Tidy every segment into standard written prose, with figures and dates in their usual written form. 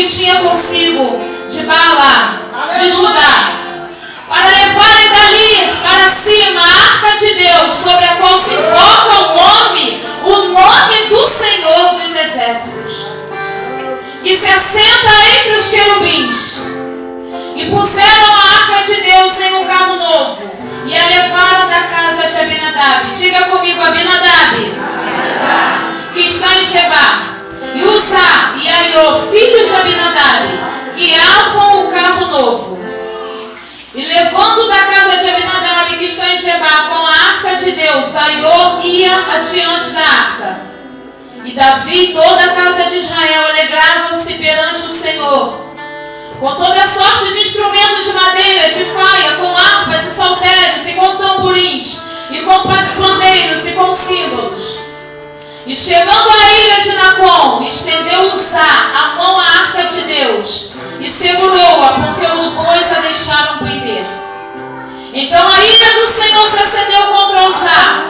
que tinha consigo de Baalá, de Judá, para levarem dali para cima a arca de Deus, sobre a qual se invoca o nome do Senhor dos Exércitos, que se assenta entre os querubins. E puseram a arca de Deus em um carro novo, e a levaram da casa de Abinadab. Diga comigo, Abinadab, que está em Gebá. E Uzá e Aiô, filhos de Abinadab, guiavam o carro novo. E levando da casa de Abinadab, que está em Gebá, com a arca de Deus, Aiô ia adiante da arca. E Davi e toda a casa de Israel alegravam-se perante o Senhor, com toda sorte de instrumentos de madeira, de faia, com harpas e saltérios, e com tamborins, e com pandeiros, e com símbolos. E chegando à ilha de Nacon, estendeu Uzá a mão à arca de Deus, e segurou-a, porque os bois a deixaram prender. Então a ira do Senhor se acendeu contra Uzá,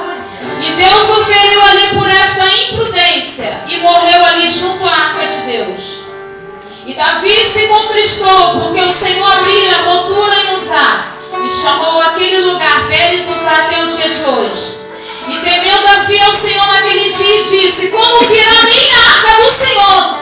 e Deus o feriu ali por esta imprudência, e morreu ali junto à arca de Deus. E Davi se contristou, porque o Senhor abrira rotura em Uzá, e chamou aquele lugar Pérez Uzá até o dia de hoje. E temeu Davi ao Senhor naquele dia e disse: como virá a minha arca do Senhor?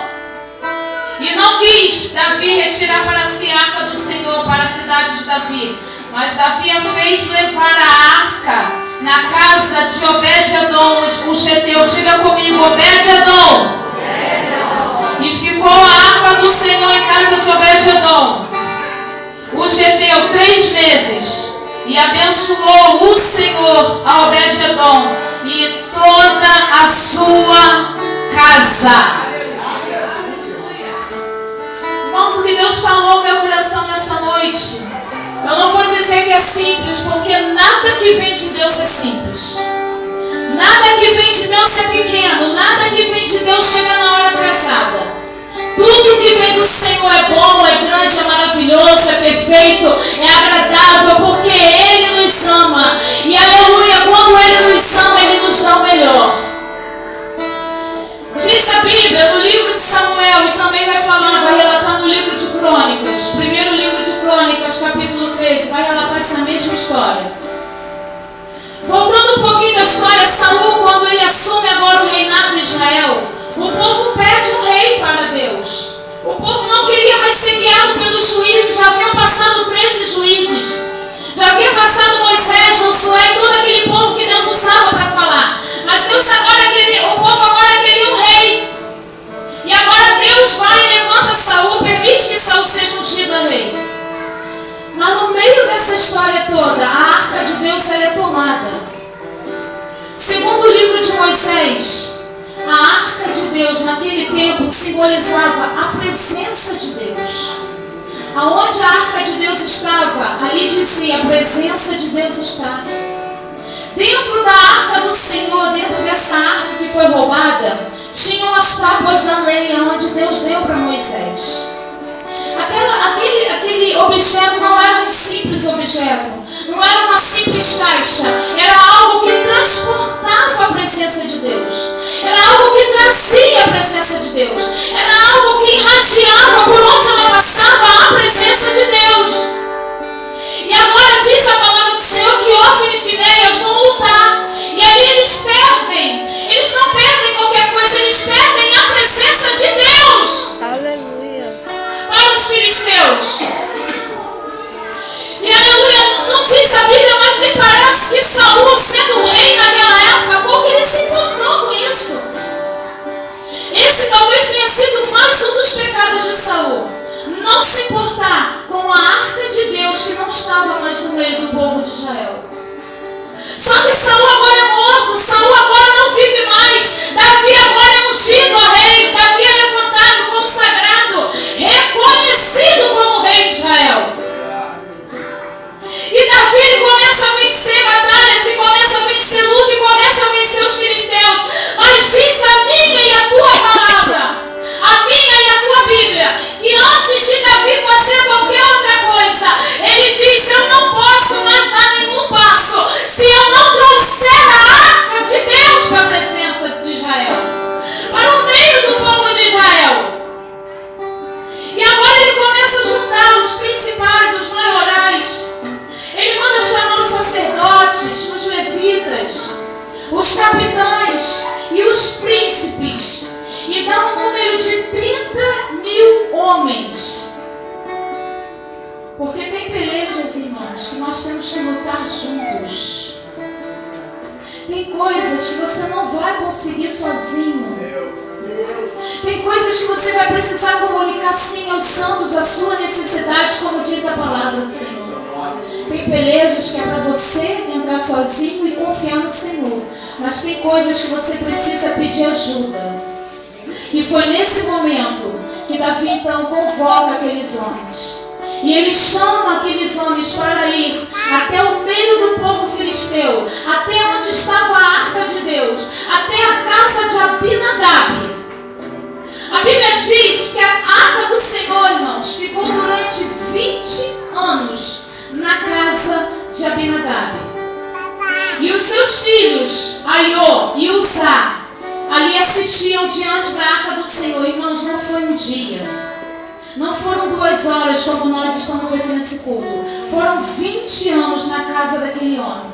E não quis Davi retirar para si a arca do Senhor para a cidade de Davi, mas Davi a fez levar a arca na casa de Obed-edom, o geteu. Diga comigo, Obed-edom. E ficou a arca do Senhor em casa de Obed-edom, o geteu, 3 meses. E abençoou o Senhor a Obed-edom e toda a sua casa. Irmãos, o que Deus falou ao meu coração nessa noite, eu não vou dizer que é simples, porque nada que vem de Deus é simples. Nada que vem de Deus é pequeno, nada que vem de Deus chega na hora atrasada. Tudo que vem do Senhor é bom, é grande, é maravilhoso, é perfeito, é agradável, porque Ele nos ama. E aleluia, quando Ele nos ama, Ele nos dá o melhor. Diz a Bíblia no livro de Samuel, e também vai falando, vai relatar no livro de Crônicas, primeiro livro de Crônicas, capítulo 13, vai relatar essa mesma história. Voltando um pouquinho da história, Saul, quando ele assume agora o reinado de Israel, o povo pede um rei para Deus. O povo não queria mais ser guiado pelos juízes, já haviam passado 13 juízes. Já havia passado Moisés, Josué e todo aquele povo que Deus usava para falar. Mas Deus agora queria, o povo agora queria um rei. E agora Deus vai e levanta Saul, permite que Saul seja ungido a rei. Mas no meio dessa história toda, a arca de Deus ela é tomada. Segundo o livro de Moisés, a arca de Deus naquele tempo simbolizava a presença de Deus. Aonde a arca de Deus estava, ali dizia: a presença de Deus está. Dentro da arca do Senhor, dentro dessa arca que foi roubada, tinham as tábuas da lei, onde Deus deu para Moisés. Aquele objeto não era um simples objeto, não era uma simples caixa, era algo que transportava a presença de Deus, era algo que trazia a presença de Deus, era algo que irradiava por onde ela passava a presença de Deus. E agora diz a palavra do Senhor que Ófni e Finéias vão lutar, e ali eles perdem, eles não perdem qualquer coisa, eles perdem a presença de Deus. Aleluia. Para os filisteus. E aleluia, não diz a Bíblia, mas me parece que Saul, sendo rei naquela época, pouco ele se importou com isso. Esse talvez tenha sido mais um dos pecados de Saul. Não se importar com a arca de Deus que não estava mais no meio do povo de Israel. Só que Saul agora é morto, Saul agora não vive mais. Davi agora é ungido a rei, Davi é levantado, consagrado, reconhecido como rei de Israel. E Davi ele começa a vencer batalhas, e começa a vencer luta, e começa a vencer os filisteus. Mas diz a minha e a tua palavra, a minha e a tua Bíblia, que antes de Davi fazer qualquer outra coisa, ele diz: eu não posso mais dar nenhum passo se eu não trouxer a arca de Deus para a presença de Israel, para o meio do povo de Israel. sacerdotes, os levitas, os capitães e os príncipes, e dá um número de 30.000 homens. Porque tem pelejas, irmãos, que nós temos que lutar juntos. Tem coisas que você não vai conseguir sozinho. Tem coisas que você vai precisar comunicar sim aos santos a sua necessidade, como diz a palavra do Senhor. Tem pelejas que é para você entrar sozinho e confiar no Senhor. Mas tem coisas que você precisa pedir ajuda. E foi nesse momento que Davi então convoca aqueles homens. E ele chama aqueles homens para ir até o meio do povo filisteu, até onde estava a arca de Deus, até a casa de Abinadab. A Bíblia diz que a arca do Senhor, irmãos, ficou durante 20 anos na casa de Abinadab. E os seus filhos, Aiô e Uzá, ali assistiam diante da arca do Senhor. Irmãos, não foi um dia. Não foram 2 horas como nós estamos aqui nesse culto. Foram 20 anos na casa daquele homem.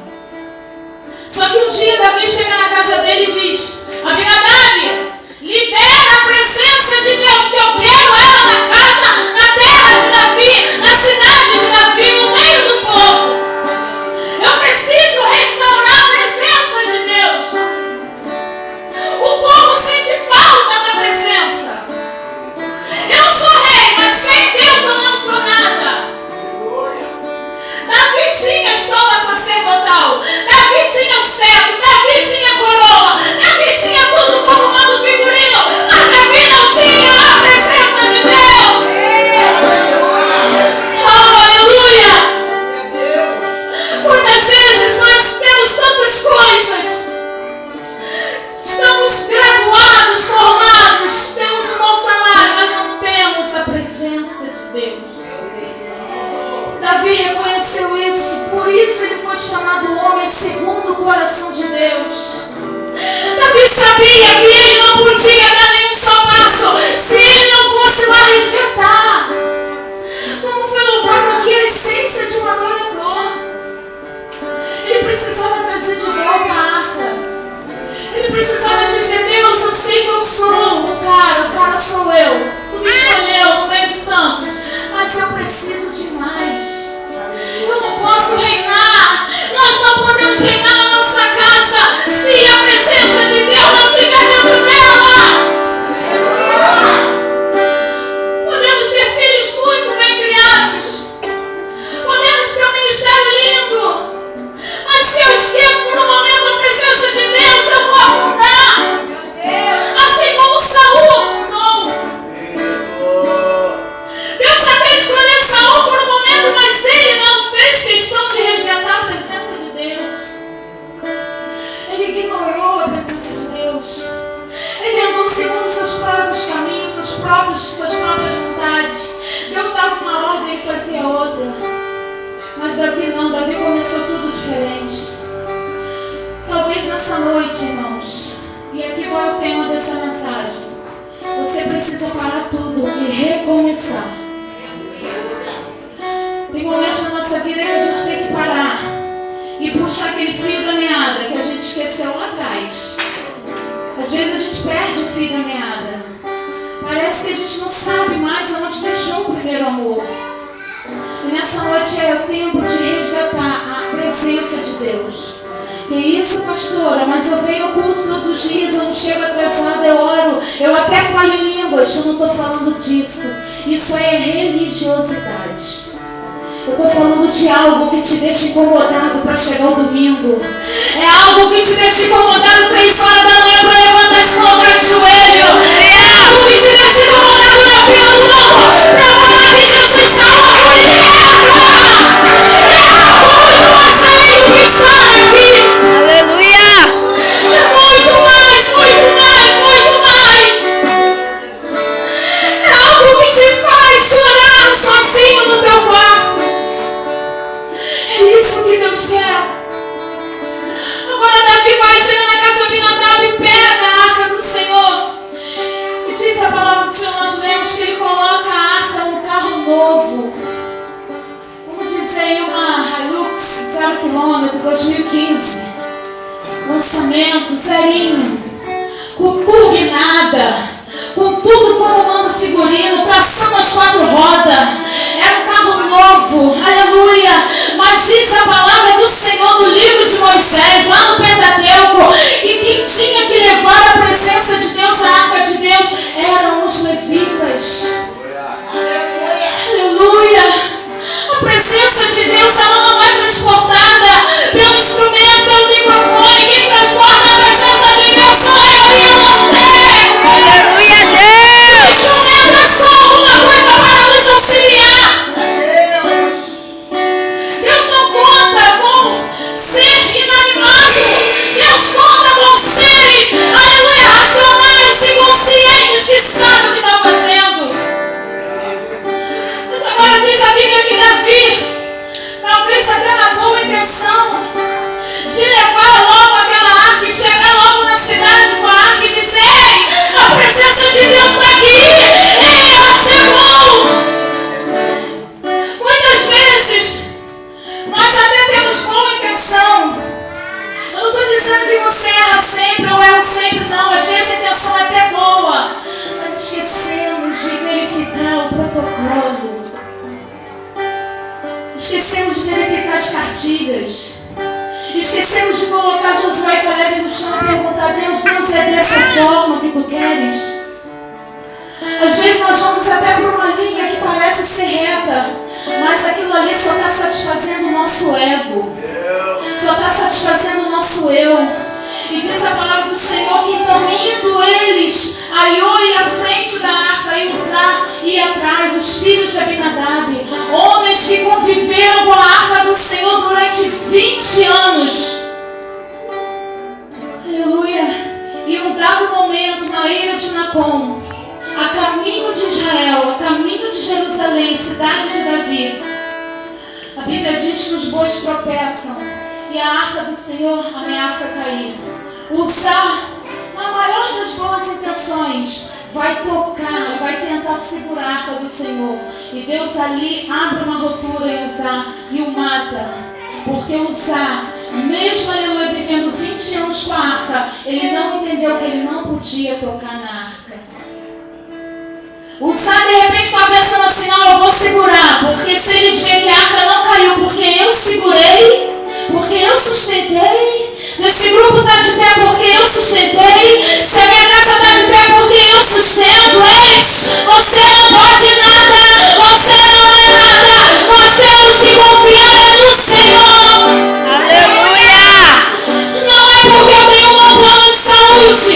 Só que um dia Davi chega na casa dele e diz: Abinadab, libera a presença de Deus, que eu quero ela na casa, na terra de Davi, na cidade de Davi, no meio do povo. Eu preciso restaurar a presença de Deus. O povo sente falta da presença. Eu sou rei, mas sem Deus eu não sou nada. Davi tinha a estola sacerdotal, Davi tinha o cetro, Davi tinha a coroa, Davi tinha tudo como manda o figurino, mas Davi não tinha a presença de Deus. Oh, aleluia! Muitas vezes nós temos tantas coisas, estamos graduados, formados, temos um bom salário, mas não temos a presença de Deus. Davi reconheceu isso, por isso ele foi chamado homem segundo o coração de Deus. Davi sabia que ele não podia dar nenhum só passo se ele não fosse lá resgatar. Como foi louvado aqui a essência de um adorador. Ele precisava trazer de volta a arca. Ele precisava dizer: Deus, eu sei que eu sou o cara sou eu. Tu me escolheu no meio de tantos, mas eu preciso de mais. Eu não posso reinar. Nós não podemos reinar na nossa casa se a presença de Deus não estiver dentro dela. Podemos ter filhos muito bem criados, podemos ter um ministério lindo, mas se eu esqueço por um momento a presença de Deus, eu vou afundar. Assim como Saul afundou. Deus até escolheu Saul por um momento, mas ele não fez questão de resgatar a presença de Deus. Ele ignorou a presença de Deus. Ele andou segundo seus próprios caminhos, suas próprias vontades. Deus dava uma ordem e fazia outra. Mas Davi não, Davi começou tudo diferente. Talvez nessa noite, irmãos, e aqui vai o tema dessa mensagem, você precisa parar tudo e recomeçar. Tem momentos na nossa vida que a gente tem que parar e puxar aquele fio da meada que a gente esqueceu lá atrás. Às vezes a gente perde o fio da meada. Parece que a gente não sabe mais aonde deixou o primeiro amor. E nessa noite é o tempo de resgatar a presença de Deus. E isso, pastora, mas eu venho ao culto todos os dias, eu não chego atrasada, eu oro, eu até falo em línguas. Eu não estou falando disso. Isso é religiosidade. Eu estou falando de algo que te deixa incomodado para chegar ao domingo. É algo que te deixa incomodado 3 horas da manhã para levantar e se colocar de joelho. É algo que te deixa incomodado na fila do banco para falar que Jesus salvou por liberta. É algo muito mais além do que está aqui. Aleluia! É muito mais, muito mais, muito mais. É algo que te faz chorar sozinho no teu quarto. É isso que Deus quer. Agora Davi vai chegar na casa de Abinadab e pega a arca do Senhor. E diz a palavra do Senhor, nós lemos que ele coloca a arca num carro novo. Vamos dizer aí uma Hilux 0 km, 2015. Lançamento, zerinho. Com turbinada. Com tudo comando figurino, tração nas 4 rodas. Era um carro novo, aleluia. Mas diz a palavra do Senhor no livro de Moisés, lá no Pentateuco, que quem tinha que levar a presença de Deus, a arca de Deus, eram os levitas. Aleluia. A presença de Deus, ela não é transportada pelo instrumento, pelo microfone. Quem transporta a presença de Deus sou eu e você. Aleluia, Deus! Instrumento é só alguma coisa para nos auxiliar. Deus não conta com ser inanimado. Deus conta com seres, aleluia, racionais e conscientes que sabem o que está fazendo. Mas agora diz a Bíblia que Davi, talvez até na boa intenção, de levar logo aquela arca e chegar logo na cidade com a arca e dizer: ei, a presença de Deus está aqui, ei, ela chegou. Muitas vezes nós até temos boa intenção. Eu não estou dizendo que você erra sempre ou erra sempre, não. Às vezes a intenção é até boa, mas esquecemos de verificar o protocolo. Esquecemos de verificar as cartilhas. Esquecemos de colocar Josué e Caleb no chão e perguntar: Deus, é dessa forma que tu queres? Às vezes nós vamos até para uma linha que parece ser reta, mas aquilo ali só está satisfazendo o nosso ego, só está satisfazendo o nosso eu. E diz a palavra do Senhor que então indo eles, Aiô ia à frente da arca e Uzá ia atrás, os filhos de Abinadab, homens que conviveram com a arca do Senhor durante 20 anos. Aleluia. E um dado momento na ilha de Nacon, a caminho de Israel, a caminho de Jerusalém, cidade de Davi, a Bíblia diz que os bois tropeçam e a arca do Senhor ameaça cair. Uzá, na maior das boas intenções, vai tocar, vai tentar segurar a arca do Senhor. E Deus ali abre uma rotura em Uzá e o mata. Porque Uzá, mesmo aleluia, vivendo 20 anos com a arca, ele não entendeu que ele não podia tocar na arca. Uzá de repente está pensando assim: não, eu vou segurar, porque se eles verem que a arca não caiu, porque eu segurei, porque eu sustentei. Se esse grupo está de pé, porque eu sustentei. Se a minha casa está de pé, porque eu sustento. Eis, você não pode nada, você não é nada. Nós temos que confiar no Senhor. Aleluia! Não é porque eu tenho um bom plano de saúde,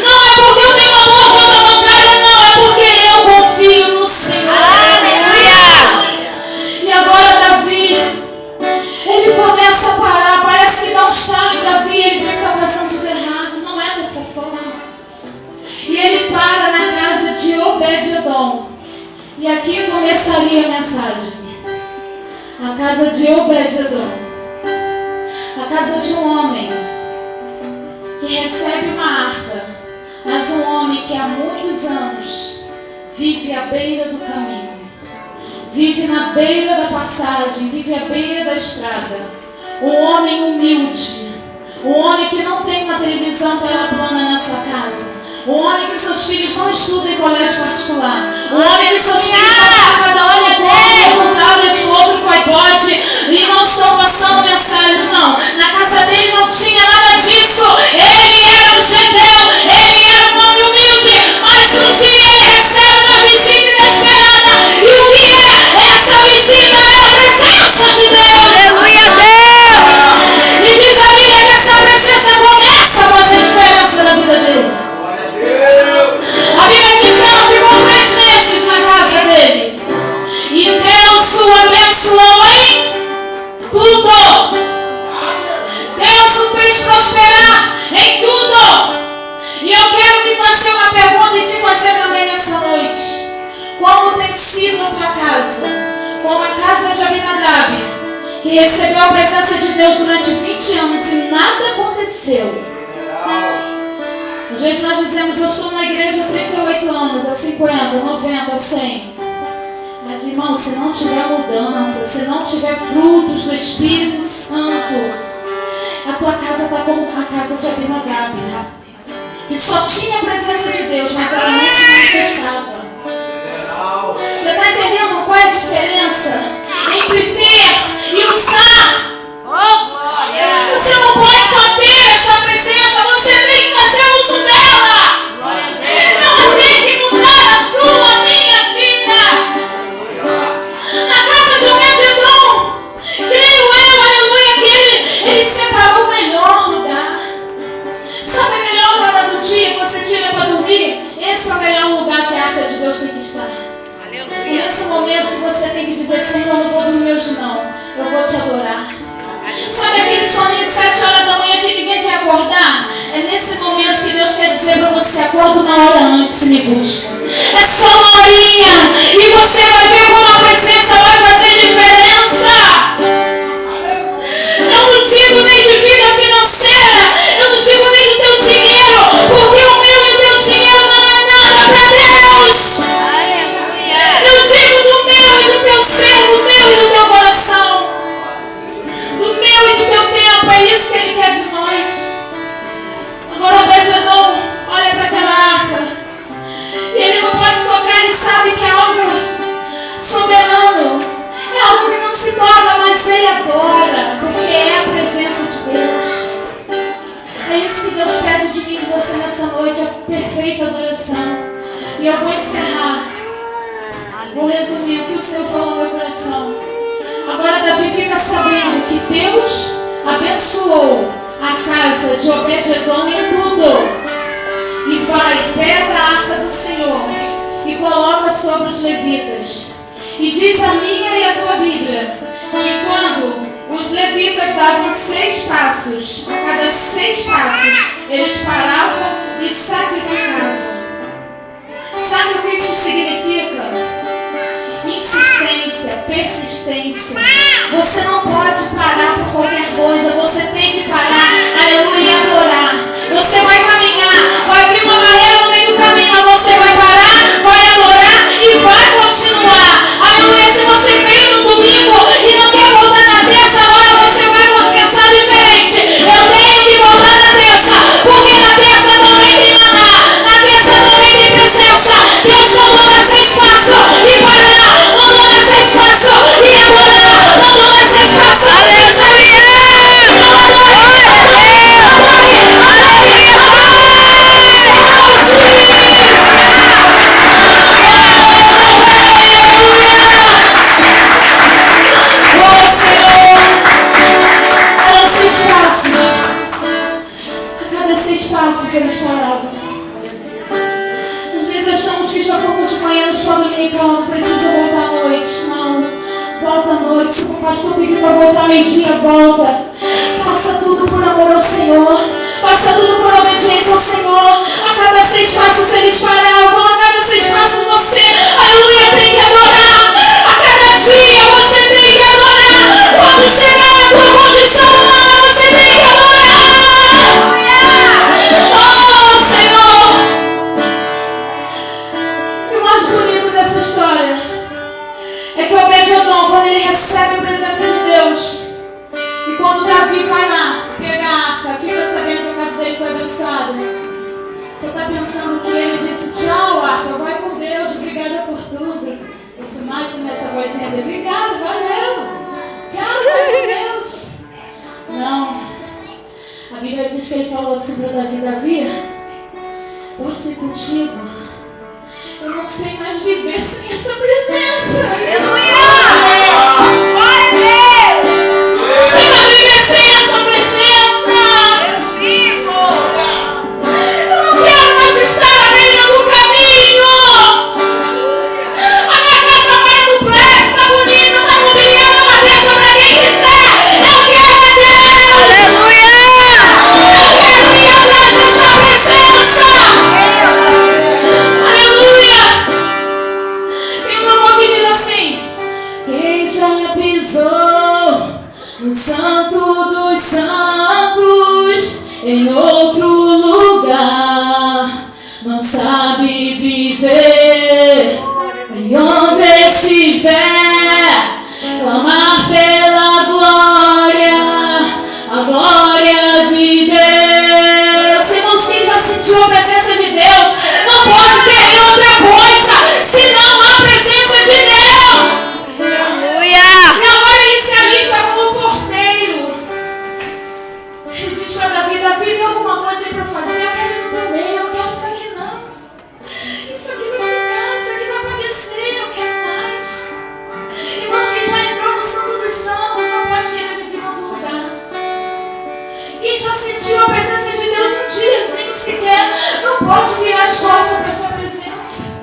não é porque eu tenho uma boa conta bancária, não, é porque eu confio no Senhor. Aleluia! E agora Davi, ele começa a parar, parece que dá um estalo em Davi, ele vê que está fazendo tudo errado, não é dessa forma. E ele para na casa de Obed-edom. E aqui começaria a mensagem. A casa de Obed-edom. A casa de um homem que recebe uma arca, mas um homem que há muitos anos vive à beira do caminho. Vive na beira da passagem, vive à beira da estrada. Um homem humilde, um homem que não tem uma televisão tela plana na sua casa, um homem que seus filhos não estudam em colégio particular, um homem que seus filhos cada um com tablet, o outro com iPod e não estão passando mensagens, não. Na casa dele não tinha nada disso. Ele era um Gedeu, ele era um homem humilde, mas um dia ele recebe uma visita inesperada. E o que é essa visita? É a presença de Deus. Aleluia, Deus! E diz a Bíblia que essa presença começa a fazer diferença na vida dele. A Bíblia diz que ela ficou 3 meses na casa dele. E Deus o abençoou em tudo. Deus o fez prosperar em tudo. E eu quero te fazer uma pergunta e te fazer também nessa noite. Como tem sido a tua casa? Como a casa de Abinadab, que recebeu a presença de Deus durante 20 anos e nada aconteceu. Às vezes nós dizemos: eu estou na igreja há 38 anos, há 50, 90, 100. Mas, irmão, se não tiver mudança, se não tiver frutos do Espírito Santo, a tua casa está como a casa de Abinadab, que só tinha a presença de Deus, mas ela não se manifestava. Você está entendendo qual é a diferença entre ter e usar? Você não pode só ter essa presença, você tem que fazer uso dela. Ela tem que mudar a sua, a minha vida. Na casa de Obed-Edom, creio eu, aleluia, que ele separou o melhor lugar. Sabe a melhor hora do dia que você tira para dormir? Esse é o melhor lugar que a arca de Deus tem que estar. E nesse momento que você tem que dizer: Senhor, eu não vou dormir hoje não, eu vou te adorar. Sabe aquele soninho de 7 horas da manhã que ninguém quer acordar? É nesse momento que Deus quer dizer para você: acorda uma hora antes e me busca. É só uma horinha e você vai ver como a presença vai fazer diferença. Eu não digo nem de vida financeira, eu não digo nem do teu dinheiro, porque o meu e o teu dinheiro não é nada para Deus. Eu digo do meu e do teu ser, do meu e do teu coração, do meu e do teu tempo. É isso que Ele quer de nós. Agora Obed-Edom olha para aquela arca e ele não pode tocar. Ele sabe que é algo soberano, é algo que não se toca, mas ele adora, porque é a presença de Deus. É isso que Deus pede de mim e de você nessa noite, a perfeita adoração. E eu vou encerrar. Vou resumir o que o Senhor falou no meu coração. Agora Davi fica sabendo que Deus abençoou a casa de Obed-Edom em tudo. E vai, pega a arca do Senhor e coloca sobre os levitas. E diz a minha e a tua Bíblia que quando os levitas davam 6 passos, a cada 6 passos eles paravam e sacrificavam. Sabe o que isso significa? Insistência, persistência. Você não pode parar por qualquer coisa. Você tem que parar, aleluia, e adorar. Você vai caminhar, vai vir uma barreira no meio do caminho, mas você vai parar, vai adorar e vai continuar. Aleluia. Se você veio no domingo e não quer voltar na terça, agora você vai pensar diferente. Eu tenho que voltar na terça, porque na terça também tem maná, na terça também tem presença. Deus mandou dar 6 passos e parar, mandou dar 6 passos e adorar, mandou dar 6 passos. Aleluia! Eles paravam. Às vezes achamos que já fomos de manhã no escola dominical, não precisa voltar à noite. Não, volta à noite. Se o pastor pedir para voltar meio-dia, volta. Faça tudo por amor ao Senhor, faça tudo por obediência ao Senhor. A cada 6 passos eles paravam, a cada 6 passos você, aleluia, tem que adorar. A cada dia você tem que adorar. Quando chegar na tua condição humana, você tem que adorar. Oh, Senhor! E o mais bonito dessa história é que Obed-Edom, quando ele recebe a presença de Deus, e quando Davi vai lá pegar a arca, fica sabendo que a casa dele foi abençoada, você está pensando que ele disse: tchau, arca, vai com Deus, obrigada por tudo. Esse Mike nessa vozinha dele: obrigado, valeu, tchau, vai com Deus. Não. A Bíblia diz que ele falou assim para Davi: Davi, posso ir contigo? Eu não sei mais viver sem essa presença. Aleluia! Glória a Deus! Sem mais viver sem essa presença. Eu vivo! Eu não quero mais estar à beira do caminho. A minha casa agora é duplex, está bonita, está mobiliada, mas deixa para quem quiser. Eu quero é Deus! Aleluia! Eu quero ir atrás dessa presença. Aleluia! Tem um amor que diz assim: quem já pisou no Santo dos Santos em outro lugar não sabe viver. E onde estiver fé, clamar pela glória, a glória de Deus. Irmãos, quem já sentiu a presença de Deus não pode querer outra coisa senão a presença de Deus. Aleluia. E agora ele se alista como porteiro. Ele diz para Davi: Davi, tem alguma coisa aí para fazer? Eu quero ir no teu meio, eu não quero ficar aqui não. Isso aqui vai ficar, isso aqui vai padecer, eu quero mais. Irmãos, quem já entrou no Santo dos Santos não pode querer viver em outro lugar. Quem já sentiu a presença de Deus um diazinho sequer não pode virar as costas para essa presença.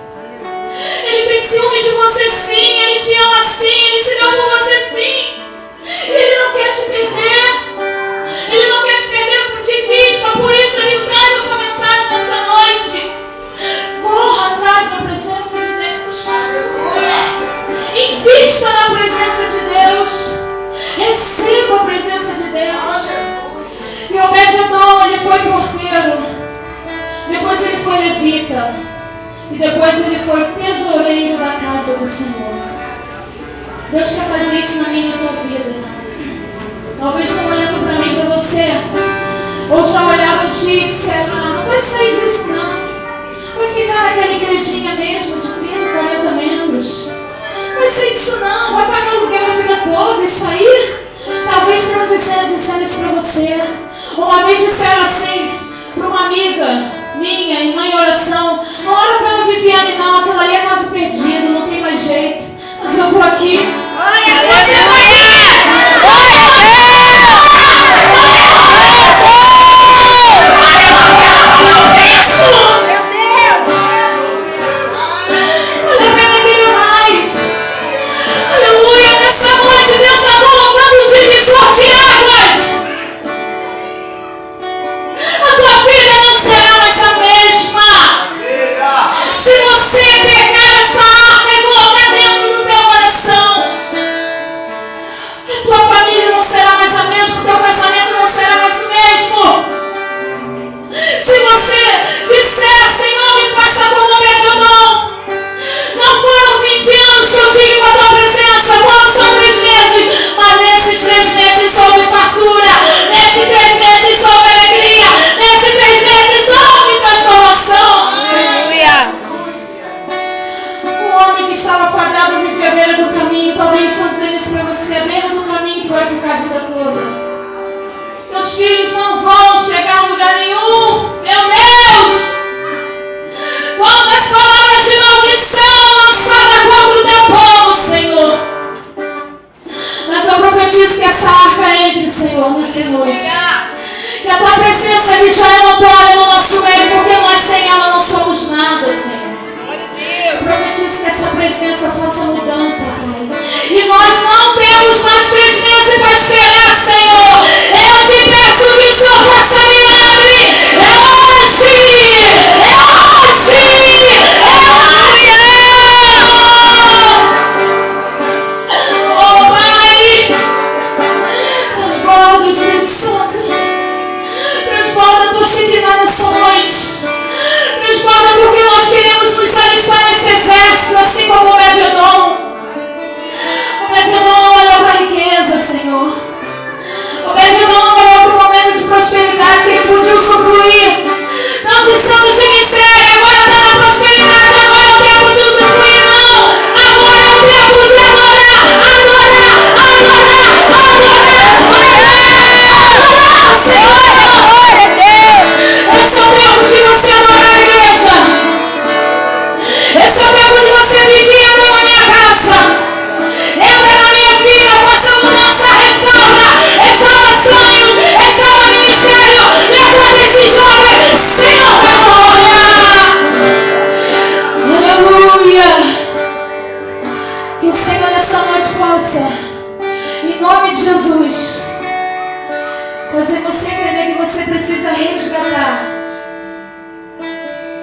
Ele tem ciúme de você sim, Ele te ama sim, Ele se deu por você sim. Ele não quer te perder. Ele não quer te perder de vista. Por isso Ele traz essa mensagem nessa noite. Corra atrás da presença de Deus. Invista na presença de Deus. Receba a presença de Deus. E Obed-Edom, ele foi porteiro. Depois ele foi levita. E depois ele foi tesoureiro da casa do Senhor. Deus quer fazer isso na minha e na tua vida. Talvez estão olhando para mim e para você. Ou já olharam de ti e disseram: não vai sair disso não. Vai ficar naquela igrejinha mesmo de 30, 40 membros. Não vai sair disso não. Vai pagar aluguel a vida toda. Isso aí. Talvez tenham dizendo isso para você. Uma vez disseram assim para uma amiga minha, irmã em oração: não ora pela Viviane não, aquela ali é caso perdido, não tem mais jeito. Mas eu estou aqui. Você vai!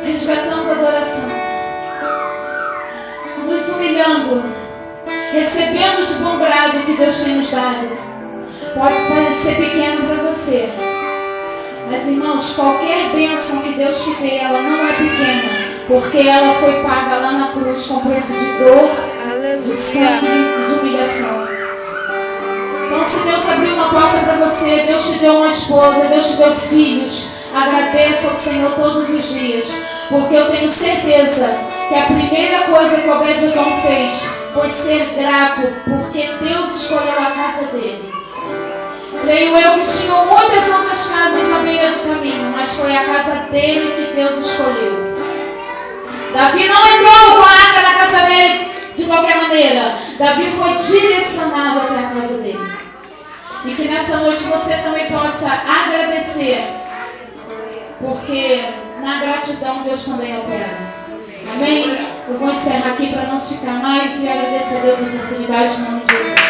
Resgatando a adoração, nos humilhando, recebendo de bom grado o que Deus tem nos dado. Pode parecer pequeno para você, mas irmãos, qualquer bênção que Deus te dê, ela não é pequena, porque ela foi paga lá na cruz com preço de dor, de sangue e de humilhação. Então, se Deus abriu uma porta para você, Deus te deu uma esposa, Deus te deu filhos, agradeça ao Senhor todos os dias, porque eu tenho certeza que a primeira coisa que Obed-Edom fez foi ser grato, porque Deus escolheu a casa dele. Creio eu que tinham muitas outras casas à beira do caminho, mas foi a casa dele que Deus escolheu. Davi não entrou com a arca na casa dele de qualquer maneira. Davi foi direcionado até a casa dele. E que nessa noite você também possa agradecer, porque na gratidão Deus também opera. Amém? Eu vou encerrar aqui para não esticar mais e agradecer a Deus a oportunidade em nome de Jesus.